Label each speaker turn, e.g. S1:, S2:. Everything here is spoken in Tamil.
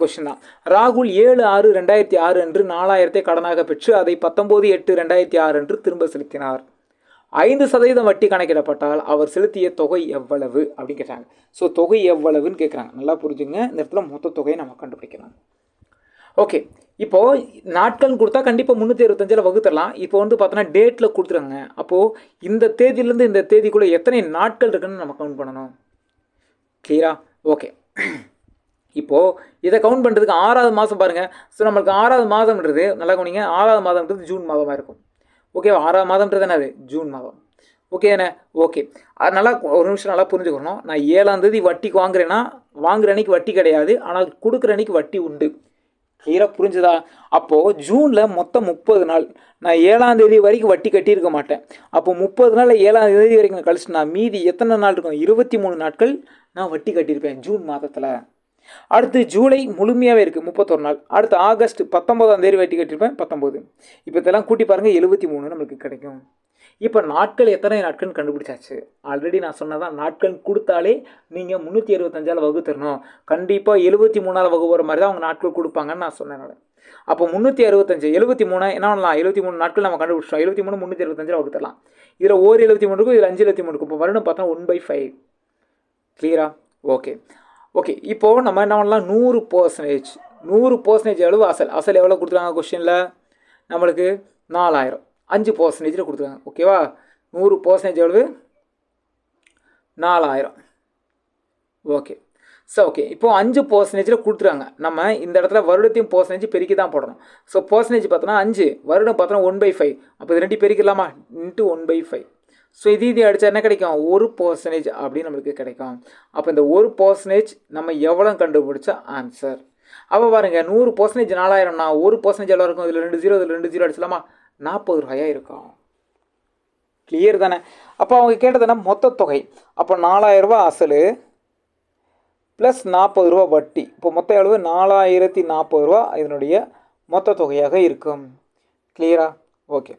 S1: கொஸ்டின் தான். ராகுல் 7/6/2006 அன்று 4000 கடனாக பெற்று அதை 19/8/2006 அன்று திரும்ப செலுத்தினார். 5% வட்டி கணக்கிடப்பட்டால் அவர் செலுத்திய தொகை எவ்வளவு அப்படின்னு கேட்டாங்க. ஸோ தொகை எவ்வளவுன்னு கேட்குறாங்க. நல்லா புரிஞ்சுங்க. இந்த இடத்துல மொத்த தொகையை நம்ம கண்டுபிடிக்கலாம். ஓகே, இப்போது நாட்கள் கொடுத்தா கண்டிப்பாக 365 வகுத்துடலாம். இப்போ வந்து பார்த்தோன்னா டேட்டில் கொடுத்துருங்க. அப்போது இந்த தேதியிலேருந்து இந்த தேதிக்குள்ளே எத்தனை நாட்கள் இருக்குன்னு நம்ம கவுண்ட் பண்ணணும். கிளியரா? ஓகே, இப்போது இதை கவுண்ட் பண்ணுறதுக்கு 6வது மாதம் பாருங்கள். ஸோ நம்மளுக்கு 6வது மாதம்ன்றது நல்லா கவனிங்க. 6வது மாதம்ன்றது ஜூன் மாதமாக இருக்கும். ஓகேவா? 6வது மாதம்ன்றது என்னது? ஜூன் மாதம். ஓகே என்ன? ஓகே, அதனால் ஒரு நிமிஷம் நல்லா புரிஞ்சுக்கணும். நான் 7ஆம் தேதி வட்டிக்கு வாங்குறேன்னா வாங்குற அன்னைக்கு வட்டி கிடையாது, ஆனால் கொடுக்குற அன்னைக்கு வட்டி உண்டு. கிளியராக புரிஞ்சுதா? அப்போது ஜூனில் மொத்தம் 30 நாள். நான் 7ஆம் தேதி வரைக்கும் வட்டி கட்டியிருக்க மாட்டேன். அப்போ 30 நாளில் 7ஆம் தேதி வரைக்கும் நான் கழிச்சுனா மீதி எத்தனை நாள் இருக்கும்? 23 நாட்கள் நான் வட்டி கட்டியிருப்பேன் ஜூன் மாதத்தில். அடுத்து ஜூலை முழுமையாகவே இருக்குது 31 நாள். அடுத்து ஆகஸ்ட் 19ஆம் தேதி வட்டி கட்டியிருப்பேன் 19. இப்போ இதெல்லாம் கூட்டி பாருங்கள் 73 நம்மளுக்கு கிடைக்கும். இப்போ நாட்கள் எத்தனை நாட்கள்னு கண்டுபிடிச்சாச்சு. ஆல்ரெடி நான் சொன்னதான் நாட்கள் கொடுத்தாலே நீங்கள் 365 வகுத்துடணும். கண்டிப்பாக 73 வகுப்புற மாதிரி தான் அவங்க நாட்கள் கொடுப்பாங்கன்னு நான் சொன்னேன். அப்போ 365 73 என்ன பண்ணலாம்? 73 நாட்கள் நம்ம கண்டுபிடிச்சோம். 73 365 வகுத்துடலாம். இதில் ஒரு 73 இருக்கும், இதில் 5 73 இருக்கும். இப்போ வருடம் பார்த்தா 1/5. கிளியரா? ஓகே ஓகே, இப்போது நம்ம என்ன பண்ணலாம்? 100%. 100% எவ்வளவு? அசல் எவ்வளோ கொடுத்துருக்காங்க கொஸ்டினில்? நம்மளுக்கு 4000. 5% கொடுத்துருக்காங்க. ஓகேவா? 100% எவ்வளவு? 4000. ஓகே, ஸோ ஓகே, இப்போது 5% கொடுத்துருக்காங்க. நம்ம இந்த இடத்துல வருடத்தையும் % பெருக்கி தான் போடணும். ஸோ % பார்த்தோன்னா 5, வருடம் பார்த்தோன்னா 1/5. அப்போ இது 2 பெருக்கிடலாமா? × 1/5. ஸோ இது அடித்தா என்ன கிடைக்கும்? 1% அப்படின்னு நம்மளுக்கு கிடைக்கும். அப்போ இந்த 1% நம்ம எவ்வளோ கண்டுபிடிச்ச ஆன்சர். அப்போ பாருங்கள், 100% 4000னா 1% எவ்வளோ இருக்கும்? இதில் 2 0, இதில் 2 0 அடிச்சலாமா? 40 ரூபாயா இருக்கும். கிளியர் தானே? அப்போ அவங்க கேட்டதுன்னா மொத்த தொகை. அப்போ 4000 ரூபா அசல் ப்ளஸ் 40 ரூபா வட்டி. இப்போ மொத்த எவ்வளவு? 4040 ரூபா இதனுடைய மொத்த தொகையாக இருக்கும். கிளியரா? ஓகே.